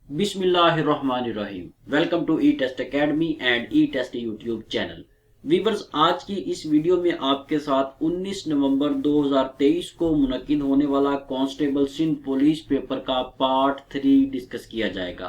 बिस्मिल्लाहिर्रहमानिर्रहीम। Welcome to E test academy and E test YouTube channel. Viewers, आज की इस वीडियो में आपके साथ 19 नवंबर 2023 को मुनक्किद होने वाला कांस्टेबल सिंध पुलिस पेपर का पार्ट 3 डिस्कस किया जाएगा।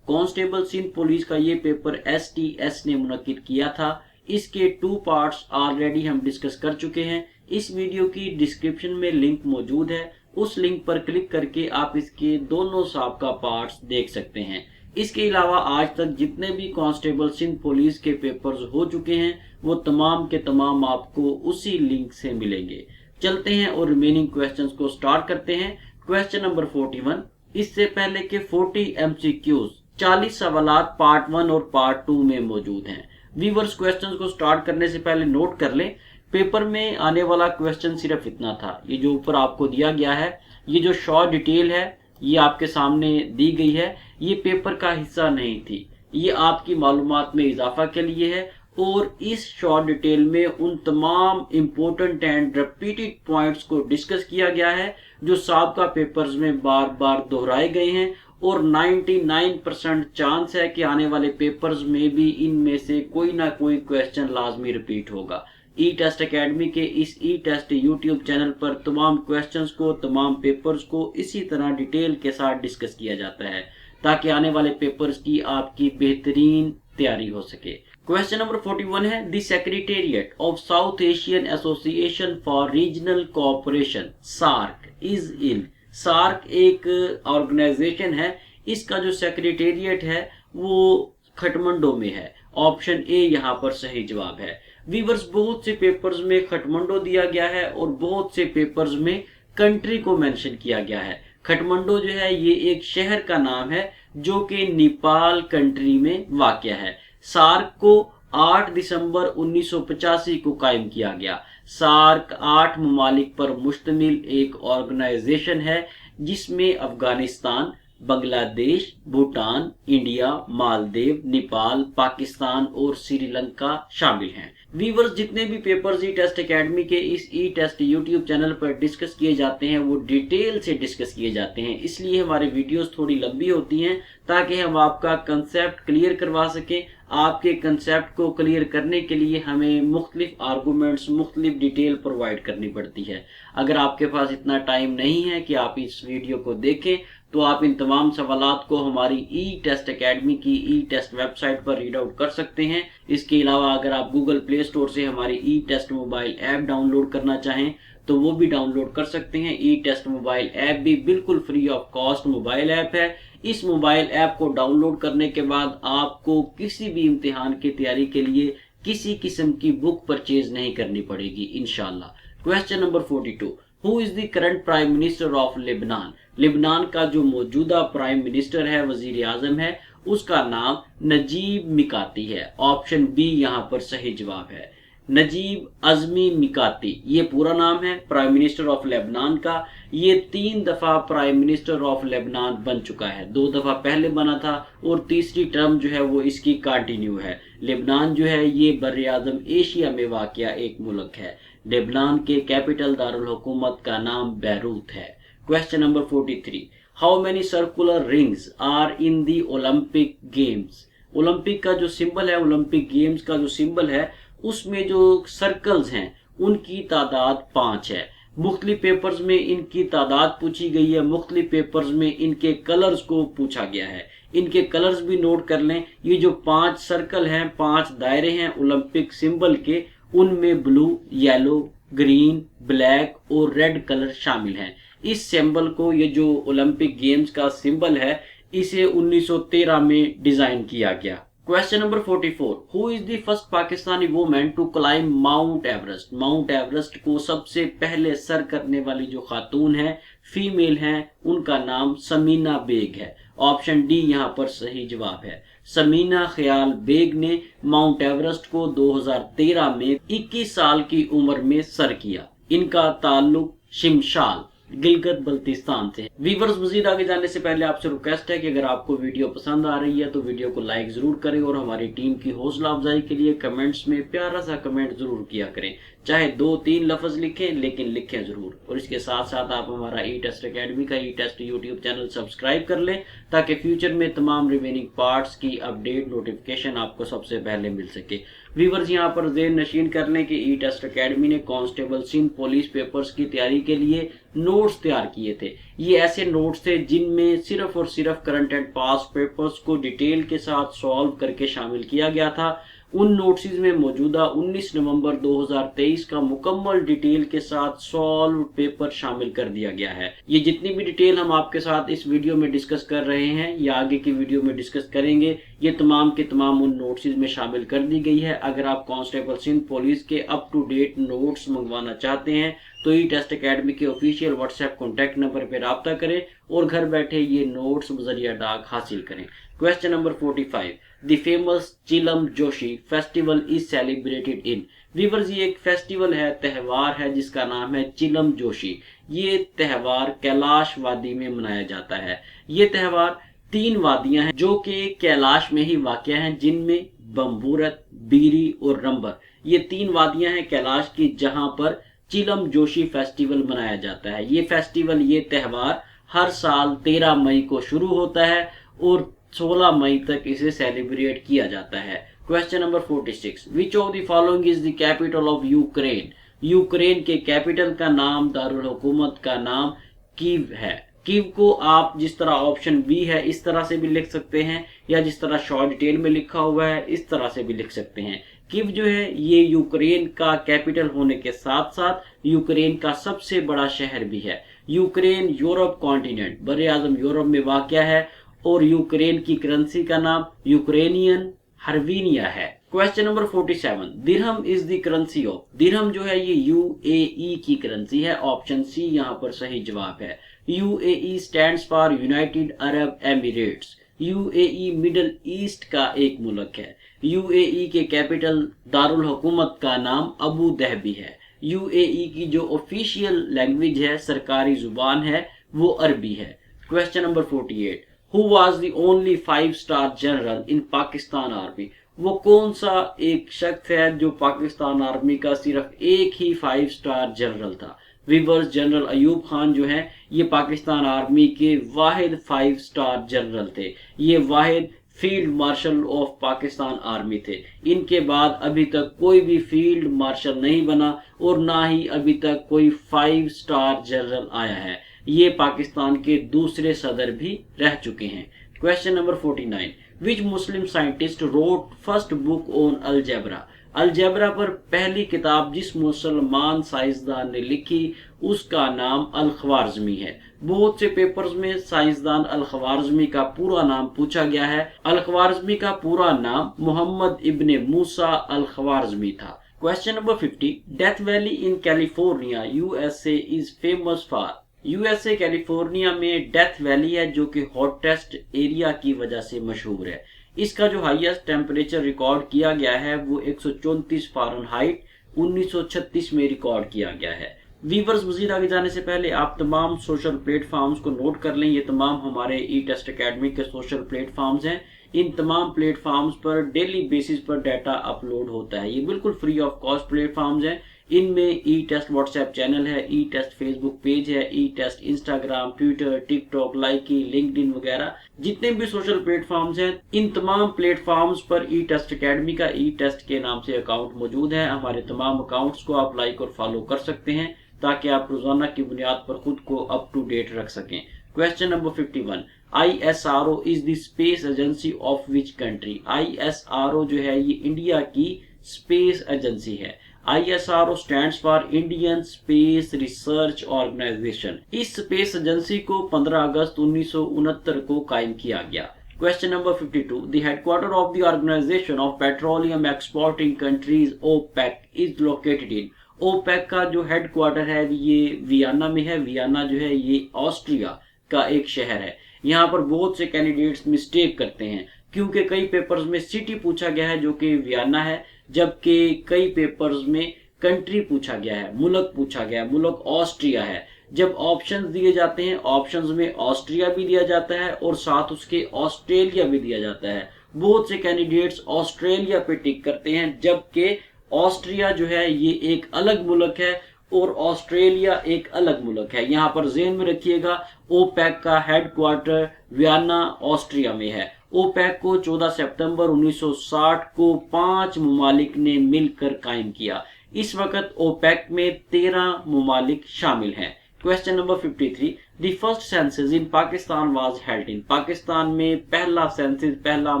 कांस्टेबल सिंध पुलिस का ये पेपर STS ने मुनक्किद किया था। इसके 2 पार्ट्स ऑलरेडी हम डिस्कस कर चुके हैं। इस वीडियो की डिस्क्रिप्शन में लिंक मौजूद है, उस लिंक पर क्लिक करके आप इसके दोनों साबका पार्ट्स देख सकते हैं। इसके अलावा आज तक जितने भी कांस्टेबल सिंध पुलिस के पेपर्स हो चुके हैं वो तमाम के तमाम आपको उसी लिंक से मिलेंगे। चलते हैं और रिमेनिंग क्वेश्चंस को स्टार्ट करते हैं। Question number 41। इससे पहले के 40 MCQs 40 सवालात पार्ट 1 और पार्ट 2 में मौजूद हैं। व्यूअर्स, क्वेश्चंस को स्टार्ट करने से पहले नोट कर लें, पेपर में आने वाला क्वेश्चन सिर्फ इतना था। ये जो ऊपर आपको दिया गया है, ये जो शॉर्ट डिटेल है ये आपके सामने दी गई है, ये पेपर का हिस्सा नहीं थी। ये आपकी मालूमात में इजाफा के लिए है और इस शॉर्ट डिटेल में उन तमाम इम्पोर्टेंट एंड रिपीटेड पॉइंट्स को डिस्कस किया गया है जो साबका पेपर्स में बार बार दोहराए गए हैं और 99% चांस है कि आने वाले पेपर्स में भी इनमें से कोई ना कोई क्वेश्चन लाजमी रिपीट होगा। ई टेस्ट अकेडमी के इस ई टेस्ट यूट्यूब चैनल पर तमाम क्वेश्चंस को, तमाम पेपर्स को इसी तरह डिटेल के साथ डिस्कस किया जाता है ताकि आने वाले पेपर्स की आपकी बेहतरीन तैयारी हो सके। क्वेश्चन नंबर 41 है, the secretariat of South Asian Association for Regional Cooperation SAARC is in. SAARC एक ऑर्गेनाइजेशन है, इसका जो सेक्रेटेरिएट है वो खटमंडो में है। ऑप्शन ए यहाँ पर सही जवाब है। वीवर्स, बहुत से पेपर्स में खटमंडो दिया गया है और बहुत से पेपर्स में कंट्री को मेंशन किया गया है। खटमंडो जो है ये एक शहर का नाम है जो कि नेपाल कंट्री में वाक़या है। सार्क को 8 दिसंबर 1985 को कायम किया गया। सार्क 8 ममालिक पर मुश्तमिल एक ऑर्गेनाइजेशन है जिसमें अफगानिस्तान, बांग्लादेश, भूटान, इंडिया, मालदीव, नेपाल, पाकिस्तान और श्रीलंका शामिल हैं। वीवर्स, जितने भी पेपर्स ई टेस्ट अकेडमी के इस ई टेस्ट यूट्यूब चैनल पर डिस्कस किए जाते हैं वो डिटेल से डिस्कस किए जाते हैं, इसलिए हमारे वीडियोस थोड़ी लंबी होती हैं ताकि हम आपका कंसेप्ट क्लियर करवा सकें। आपके कंसेप्ट को क्लियर करने के लिए हमें मुख्तलिफ आर्गूमेंट्स, मुख्तलिफ डिटेल प्रोवाइड करनी पड़ती है। अगर आपके पास इतना टाइम नहीं है कि आप इस वीडियो को देखें तो आप इन तमाम सवालात को हमारी ई टेस्ट अकेडमी की ई टेस्ट वेबसाइट पर रीड आउट कर सकते हैं। इसके अलावा अगर आप गूगल प्ले स्टोर से हमारी ई टेस्ट मोबाइल ऐप डाउनलोड करना चाहें तो वो भी डाउनलोड कर सकते हैं। ई टेस्ट मोबाइल ऐप भी बिल्कुल free of cost mobile app है। इस मोबाइल ऐप को डाउनलोड करने के बाद आपको किसी भी इम्तिहान की तैयारी के लिए किसी किस्म की बुक परचेज नहीं करनी पड़ेगी इंशाल्लाह। Question number 42। Who is the current prime minister of Lebanon. Lebanon का जो मौजूदा प्राइम मिनिस्टर है, वजीर आजम है, उसका नाम नजीब मिकाती है। ऑप्शन बी यहाँ पर सही जवाब है। नजीब अजमी मिकाती ये पूरा नाम है प्राइम मिनिस्टर ऑफ लेबनान का। ये 3 दफा प्राइम मिनिस्टर ऑफ लेबनान बन चुका है। 2 दफा पहले बना था और तीसरी टर्म जो है वो इसकी कंटिन्यू है। लेबनान जो है ये बर्रे आज़म एशिया में वाक़या एक मुल्क है। लेबनान के कैपिटल दारुल हुकूमत का नाम बैरूत है। Question number 43। How many circular rings are in the Olympic games. Olympic का जो सिंबल है, ओलंपिक गेम्स का जो सिंबल है उसमें जो सर्कल्स हैं उनकी तादाद 5 है। मुख्तलिफ पेपर्स में इनकी तादाद पूछी गई है, मुख्तलिफ पेपर्स में इनके कलर्स को पूछा गया है। इनके कलर्स भी नोट कर लें। ये जो 5 सर्कल हैं, 5 दायरे हैं ओलंपिक सिंबल के, उनमें ब्लू, येलो, ग्रीन, ब्लैक और रेड कलर शामिल हैं। इस सिंबल को, ये जो ओलंपिक गेम्स का सिंबल है, इसे 1913 में डिजाइन किया गया। Question number 44। Who is the first Pakistani women to climb Mount Everest. Mount Everest को सबसे पहले सर करने वाली जो खातून है, फीमेल हैं, उनका नाम समीना बेग है। ऑप्शन डी यहाँ पर सही जवाब है। समीना ख्याल बेग ने माउंट एवरेस्ट को 2013 में 21 साल की उम्र में सर किया। इनका ताल्लुक शिमशाल गिलगित बल्तिस्तान से। वीवर्स, मजीद आगे जाने से पहले आपसे रिक्वेस्ट है कि अगर आपको वीडियो पसंद आ रही है तो वीडियो को लाइक जरूर करें और हमारी टीम की हौसला अफजाई के लिए कमेंट्स में प्यारा सा कमेंट जरूर किया करें, चाहे 2-3 लफ्ज लिखें लेकिन लिखें जरूर। और इसके साथ साथ आप हमारा ई टेस्ट अकेडमी का ई टेस्ट यूट्यूब चैनल सब्सक्राइब कर लें ताकि फ्यूचर में तमाम रिमेनिंग पार्ट्स की अपडेट नोटिफिकेशन आपको सबसे पहले मिल सके। व्यूअर्स, यहाँ पर ज़ेहन नशीन कर लें कि ई टेस्ट अकेडमी ने कांस्टेबल सिंध पुलिस पेपर्स की तैयारी के लिए नोट्स तैयार किए थे। ये ऐसे नोट्स थे जिनमें सिर्फ और सिर्फ करंट एंड पास पेपर्स को डिटेल के साथ सॉल्व करके शामिल किया गया था। उन नोट्स में मौजूदा 19 नवंबर 2023 का मुकम्मल डिटेल के साथ सॉल्व पेपर शामिल कर दिया गया है। ये जितनी भी डिटेल हम आपके साथ इस वीडियो में डिस्कस कर रहे हैं या आगे की वीडियो में डिस्कस करेंगे, ये तमाम के तमाम उन नोट्स में शामिल कर दी गई है। अगर आप कांस्टेबल सिंध पुलिस के अप टू डेट नोट्स मंगवाना चाहते हैं तो ई टेस्ट अकेडमी के ऑफिशियल व्हाट्सएप कॉन्टैक्ट नंबर पर राब्ता करें और घर बैठे ये नोट्स बजरिया डाक हासिल करें। क्वेश्चन नंबर 45, द फेमस चिलम Joshi festival is celebrated in. Viewers, ये एक फेस्टिवल है, त्यौहार है जिसका नाम है चिलम जोशी। ये त्यौहार कैलाश वादी में मनाया जाता है। ये त्यौहार 3 वादियां हैं जो कि कैलाश में ही वाक़या हैं, जिनमें बम्बूरत, बीरी और रंबर, ये 3 वादियां हैं कैलाश की जहां पर चिलम जोशी फेस्टिवल मनाया जाता है। ये फेस्टिवल, ये त्यौहार हर साल 13 मई को शुरू होता है और 16 मई तक इसे सेलिब्रेट किया जाता है। Question number 46, which of the following is the capital of Ukraine. Ukraine के कैपिटल का नाम, दारुल हुकूमत का नाम कीव है। कीव को आप जिस तरह ऑप्शन बी है इस तरह से भी लिख सकते हैं या जिस तरह शॉर्ट डिटेल में लिखा हुआ है इस तरह से भी लिख सकते हैं। कीव जो है ये यूक्रेन का कैपिटल होने के साथ साथ यूक्रेन का सबसे बड़ा शहर भी है। यूक्रेन यूरोप कॉन्टिनेंट, बरे आजम यूरोप में वाक़या है और यूक्रेन की करेंसी का नाम यूक्रेनियन हर्वीनिया है। Question number 47, dirham is the currency of. दिरहम जो है ये यूएई की करेंसी है। ऑप्शन सी यहाँ पर सही जवाब है। UAE stands for United Arab Emirates. UAE middle east का एक मुल्क है। यूएई के कैपिटल दारुल हुकूमत का नाम अबू धाबी है। यूएई की जो ऑफिशियल लैंग्वेज है, सरकारी जुबान है, वो अरबी है। Question number 48, Who was the only 5-star general in Pakistan army. वो कौन सा एक शख्स है जो पाकिस्तान आर्मी का सिर्फ एक ही 5 स्टार जनरल था। व्यूअर्स, जनरल अयूब खान जो है ये पाकिस्तान आर्मी के वाहिद 5 स्टार जनरल थे। ये वाहिद field marshal of Pakistan army थे। इनके बाद अभी तक कोई भी फील्ड मार्शल नहीं बना और ना ही अभी तक कोई 5 स्टार जनरल आया है। ये पाकिस्तान के दूसरे सदर भी रह चुके हैं। Question number 49, which Muslim scientist wrote first book on algebra. Algebra पर पहली किताब जिस मुसलमान साइंसदान ने लिखी उसका नाम अल-ख्वारिज़मी है। बहुत से पेपर्स में साइंसदान अल-ख्वारिज़मी का पूरा नाम पूछा गया है। अल-ख्वारिज़मी का पूरा नाम मोहम्मद इब्ने मूसा अल-ख्वारिज़मी था। Question number 50, death valley in California USA is famous for. USA California में डेथ वैली है जो कि हॉटेस्ट एरिया की वजह से मशहूर है। इसका जो हाईएस्ट टेम्परेचर रिकॉर्ड किया गया है वो 134 फ़ारेनहाइट 1936 में रिकॉर्ड किया गया है। वीवर्स, मजीद आगे जाने से पहले आप तमाम सोशल प्लेटफॉर्म्स को नोट कर लें। ये तमाम हमारे ई टेस्ट अकेडमी के सोशल प्लेटफॉर्म्स हैं। इन तमाम प्लेटफॉर्म्स पर डेली बेसिस पर डाटा अपलोड होता है। ये बिल्कुल फ्री ऑफ कॉस्ट प्लेटफॉर्म्स हैं। इनमें ई टेस्ट व्हाट्सएप चैनल है, ई टेस्ट फेसबुक पेज है, ई टेस्ट इंस्टाग्राम, ट्विटर, टिकटॉक, लाइकी, लिंक्डइन वगैरह जितने भी सोशल प्लेटफॉर्म्स हैं, इन तमाम प्लेटफॉर्म्स पर ई टेस्ट अकेडमी का ई टेस्ट के नाम से अकाउंट मौजूद है। हमारे तमाम अकाउंट्स को आप लाइक और फॉलो कर सकते हैं ताकि आप रोजाना की बुनियाद पर खुद को अप टू डेट रख सकें। Question number 51, ISRO is the space agency of which country. ISRO जो है ये इंडिया की स्पेस एजेंसी है। ISRO stands for Indian space research organization. इस स्पेस एजेंसी को 15 अगस्त 1969 को कायम किया गया। Question number 52, the headquarter of the organization of petroleum exporting countries OPEC is located in. OPEC का जो हेडक्वार्टर है ये वियना में है। वियना जो है ये ऑस्ट्रिया का एक शहर है। यहाँ पर बहुत से कैंडिडेट्स मिस्टेक करते हैं क्योंकि कई पेपर्स में सिटी पूछा गया है जो कि वियना है, जबकि कई पेपर्स में कंट्री पूछा गया है, मुल्क पूछा गया है, मुल्क ऑस्ट्रिया है। जब ऑप्शंस दिए जाते हैं, ऑप्शंस में ऑस्ट्रिया भी दिया जाता है और साथ उसके ऑस्ट्रेलिया भी दिया जाता है। बहुत से कैंडिडेट्स ऑस्ट्रेलिया पे टिक करते हैं, जबकि ऑस्ट्रिया जो है ये एक अलग मुल्क है और ऑस्ट्रेलिया एक अलग मुल्क है। यहाँ पर ज़हन में रखिएगा, ओपेक का हेडक्वार्टर वियना ऑस्ट्रिया में है। ओपेक को 14 सितंबर 1960 को 5 ममालिक ने मिलकर कायम किया। इस वक्त ओपेक में 13 ममालिक शामिल हैं। Question number 53, the first census in Pakistan was held इन। पाकिस्तान में पहला सेंसस, पहला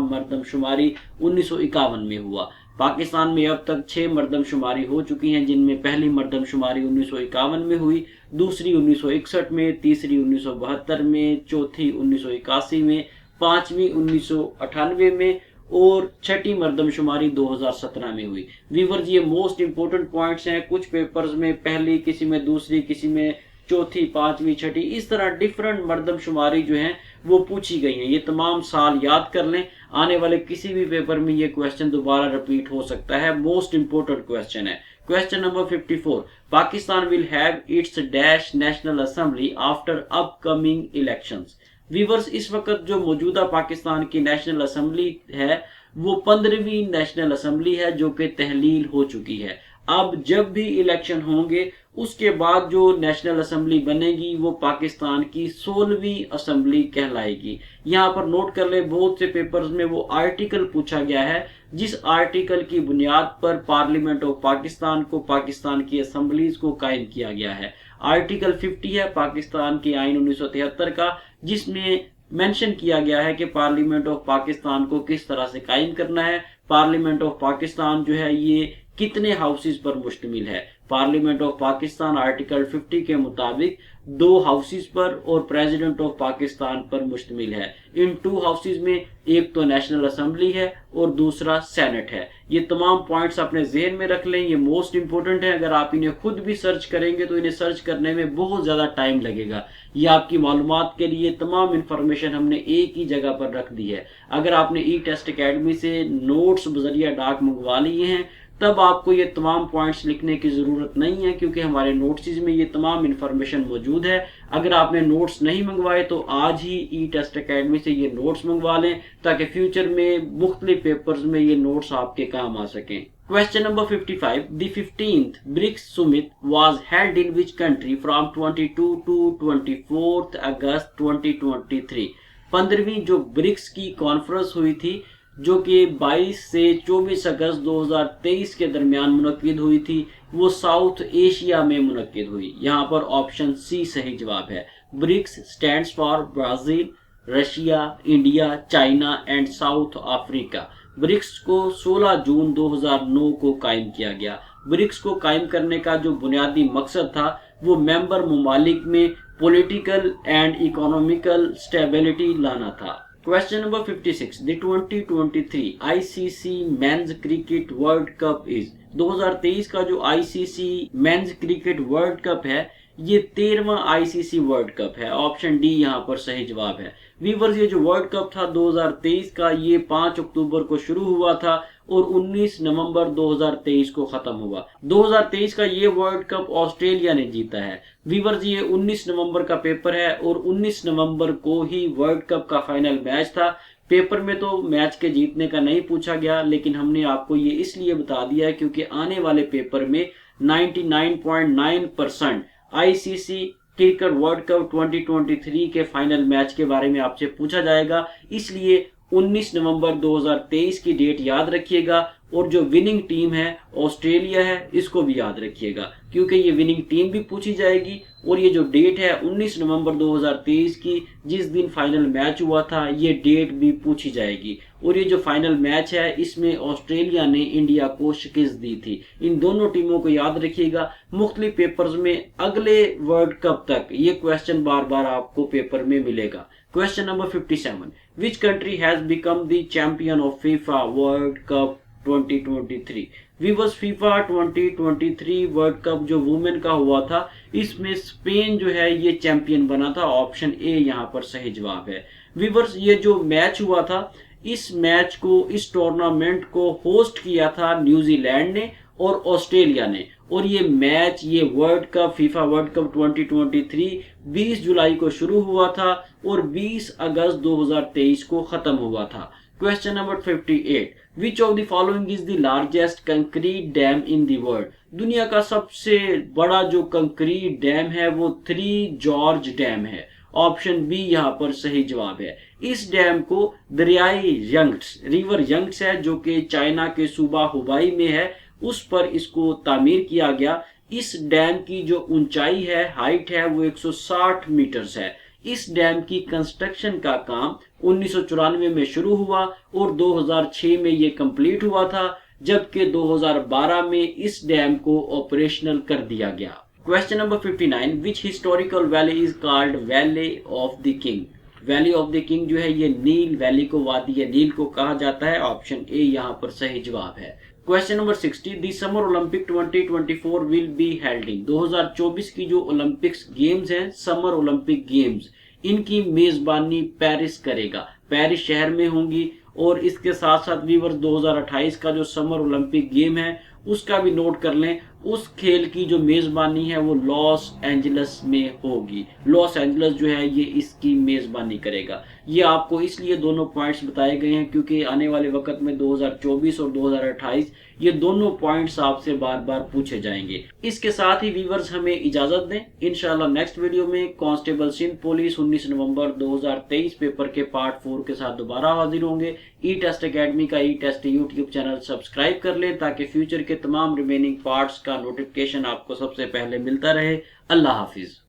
मर्दमशुमारी 1951 में हुआ। पाकिस्तान में अब तक 6 मर्दमशुमारी हो चुकी हैं, जिनमें पहली मर्दमशुमारी 1951 में हुई, दूसरी 1961 में, तीसरी 1972 में, चौथी 1981 में, पांचवी 1998 में और छठी मर्दमशुमारी 2017 में हुई। व्यूअर्स, ये मोस्ट इंपोर्टेंट पॉइंट्स हैं। कुछ पेपर्स में पहली, किसी में दूसरी, किसी में चौथी, पांचवी, छठी, इस तरह डिफरेंट मर्दमशुमारी जो है वो पूछी गई है। ये तमाम साल याद कर लें, आने वाले किसी भी पेपर में ये क्वेश्चन दोबारा रिपीट हो सकता है। मोस्ट इंपोर्टेंट क्वेश्चन है। Question number 54, Pakistan will have it's dash national assembly after upcoming elections. Viewers, इस वक्त जो मौजूदा पाकिस्तान की नेशनल असेंबली है वो 15वीं नेशनल असेंबली है, जो कि तहलील हो चुकी है। अब जब भी इलेक्शन होंगे उसके बाद जो नेशनल असेंबली बनेगी वो पाकिस्तान की 16वीं असेंबली कहलाएगी। यहाँ पर नोट कर ले, बहुत से पेपर्स में वो आर्टिकल पूछा गया है जिस आर्टिकल की बुनियाद पर पार्लियामेंट ऑफ पाकिस्तान को, पाकिस्तान की असेंबलीज को कायम किया गया है। आर्टिकल 50 है पाकिस्तान के आइन 1973 का, जिसमें मेंशन किया गया है कि पार्लियामेंट ऑफ पाकिस्तान को किस तरह से कायम करना है। पार्लियामेंट ऑफ पाकिस्तान जो है ये कितने हाउसेस पर मुश्तमिल है। पार्लियामेंट ऑफ पाकिस्तान आर्टिकल 50 के मुताबिक 2 हाउसेस पर और प्रेसिडेंट ऑफ पाकिस्तान पर मुश्तमिल है। इन 2 हाउसेस में एक तो नेशनल असेंबली है और दूसरा सेनेट है। ये तमाम पॉइंट्स अपने जहन में रख लें, ये मोस्ट इंपोर्टेंट है। अगर आप इन्हें खुद भी सर्च करेंगे तो इन्हें सर्च करने में बहुत ज्यादा टाइम लगेगा। ये आपकी मालूमात के लिए तमाम इंफॉर्मेशन हमने एक ही जगह पर रख दी है। अगर आपने ई टेस्ट अकेडमी से नोट्स बजरिया डाक मंगवा लिए हैं तब आपको ये तमाम पॉइंट्स लिखने की ज़रूरत नहीं है, क्योंकि हमारे नोट्स में ये तमाम इन्फॉर्मेशन मौजूद है। अगर आपने नोट्स नहीं मंगवाए तो आज ही ई टेस्ट अकेडमी से ये नोट्स मंगवा लें, ताकि फ्यूचर में मुख्तलिफ पेपर्स में ये नोट्स आपके काम आ सकें। Question number 55, the 15th BRICS summit was held in which country from 22 to 24 August 2023। 15वीं जो ब्रिक्स की कॉन्फ्रेंस हुई थी, जो कि 22 से 24 अगस्त 2023 के दरमियान मुनक्किद हुई थी, वो साउथ एशिया में मुनक्किद हुई। यहाँ पर ऑप्शन सी सही जवाब है। BRICS stands for Brazil, Russia, India, China and South Africa. BRICS को 16 जून 2009 को कायम किया गया। ब्रिक्स को कायम करने का जो बुनियादी मकसद था वो मेंबर ममालिक में पॉलिटिकल एंड इकोनॉमिकल स्टेबिलिटी लाना था। Question number 56, the 2023 ICC men's cricket world cup is. 2023 का जो ICC men's cricket world cup है ये 13वां आईसीसी वर्ल्ड कप है। ऑप्शन डी यहाँ पर सही जवाब है। व्यूअर्स, ये जो वर्ल्ड कप था 2023 का, ये 5 अक्टूबर को शुरू हुआ था और 19 नवंबर 2023 को खत्म हुआ। 2023 का ये वर्ल्ड कप ऑस्ट्रेलिया ने जीता है। व्यूअर्स, ये 19 नवंबर का पेपर है और 19 नवंबर को ही वर्ल्ड कप का फाइनल मैच था। पेपर में तो मैच के जीतने का नहीं पूछा गया, लेकिन हमने आपको ये इसलिए बता दिया है क्योंकि आने वाले पेपर में 99.9% आईसीसी क्रिकेट वर्ल्ड कप 2023 के फाइनल मैच के बारे में आपसे पूछा जाएगा। इसलिए 19 नवंबर 2023 की डेट याद रखिएगा और जो विनिंग टीम है ऑस्ट्रेलिया है, इसको भी याद रखिएगा क्योंकि ये विनिंग टीम भी पूछी जाएगी। और ये जो डेट है 19 नवंबर 2023 की, जिस दिन फाइनल मैच हुआ था, ये डेट भी पूछी जाएगी। और ये जो फाइनल मैच है इसमें ऑस्ट्रेलिया ने इंडिया को शिकस्त दी थी। इन दोनों टीमों को याद रखिएगा। मुख्तलिफ पेपर्स में अगले वर्ल्ड कप तक ये क्वेश्चन बार बार आपको पेपर में मिलेगा। Question number 57, which country has become the champion of FIFA world cup 2023। Viewers, FIFA 2023 world cup जो वुमेन का हुआ था, इसमें स्पेन जो है ये चैंपियन बना था। ऑप्शन ए यहाँ पर सही जवाब है। व्यूअर्स, ये जो मैच हुआ था, इस मैच को, इस टूर्नामेंट को होस्ट किया था न्यूजीलैंड ने और ऑस्ट्रेलिया ने। और ये मैच, ये world cup, FIFA world cup 2023 20 जुलाई को शुरू हुआ था और 20 अगस्त 2023 को खत्म हुआ था। Question number 58, which of the following is the largest concrete dam in the world? दुनिया का सबसे बड़ा जो कंक्रीट डैम है वो 3 जॉर्ज डैम है। ऑप्शन बी यहाँ पर सही जवाब है। इस डैम को दरियाई यंग्स, रिवर यंग्स है जो कि चाइना के सूबा हुबाई में है, उस पर इसको तामीर किया गया। इस डैम की जो ऊंचाई है, हाइट है, वो 160 मीटर्स है। इस डैम की कंस्ट्रक्शन का काम 1994 में शुरू हुआ और 2006 में ये कंप्लीट हुआ था, जबकि 2012 में इस डैम को ऑपरेशनल कर दिया गया। Question number 59, which historical valley is called valley of the king? Valley of the king जो है ये नील वैली को, वादी नील को कहा जाता है। ऑप्शन ए यहाँ पर सही जवाब है। Question number 60, the summer Olympic 2024 will be held in? 2024 की जो ओलंपिक्स गेम्स हैं, समर ओलंपिक गेम्स, इनकी मेजबानी पेरिस करेगा, पेरिस शहर में होंगी। और इसके साथ साथ वीवर्स 2028 का जो समर ओलंपिक गेम है उसका भी नोट कर लें। उस खेल की जो मेजबानी है वो लॉस एंजल्स में होगी। लॉस एंजल्स जो है ये इसकी मेजबानी करेगा। ये आपको इसलिए दोनों पॉइंट्स बताए गए हैं क्योंकि आने वाले वक्त में 2024 और 2028 ये दोनों पॉइंट्स आपसे बार बार पूछे जाएंगे। इसके साथ ही व्यूअर्स हमें इजाजत दें। इंशाल्लाह नेक्स्ट वीडियो में कांस्टेबल सिंध पुलिस 19 नवंबर 2023 पेपर के पार्ट 4 के साथ दोबारा हाजिर होंगे। ई टेस्ट अकेडमी का ई टेस्ट यूट्यूब चैनल सब्सक्राइब कर लें ताकि फ्यूचर के तमाम रिमेनिंग पार्ट्स का नोटिफिकेशन आपको सबसे पहले मिलता रहे। अल्लाह हाफिज।